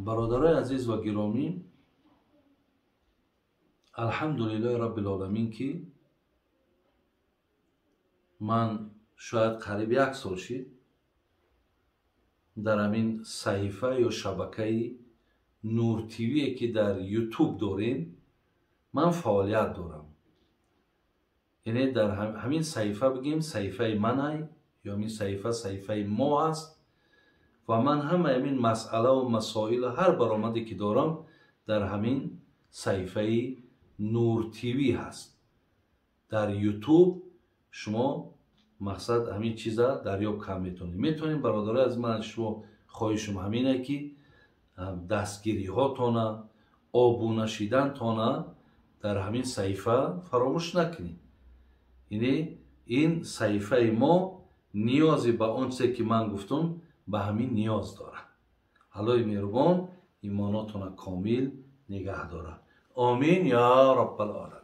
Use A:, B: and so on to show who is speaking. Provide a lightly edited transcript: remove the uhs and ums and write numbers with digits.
A: برادرای عزیز و گرامی، الحمدلله رب العالمین که من شاید قریب 1 سال شد در همین صحیفه یا شبکه نور تیوی که در یوتیوب داریم من فعالیت دارم. یعنی در همین صحیفه بگیم صحیفه منه یا همین صحیفه ما است و من همین مسئله و مسائل هر برآمدی که دارم در همین صحیفه نور تیوی هست. در یوتیوب شما مقصد همین چیزا دریافت کم میتونید. برادرای از من شما خواهشم همینه که دستگیری هاتون آبونه شدن تونه در همین صحیفه فراموش نکنید. یعنی این صحیفه ما نیازی به اون چیزی که من گفتم به همین نیاز داره. خدای مهربان ایماناتون کامل نگه داره. آمین یا رب العالمین.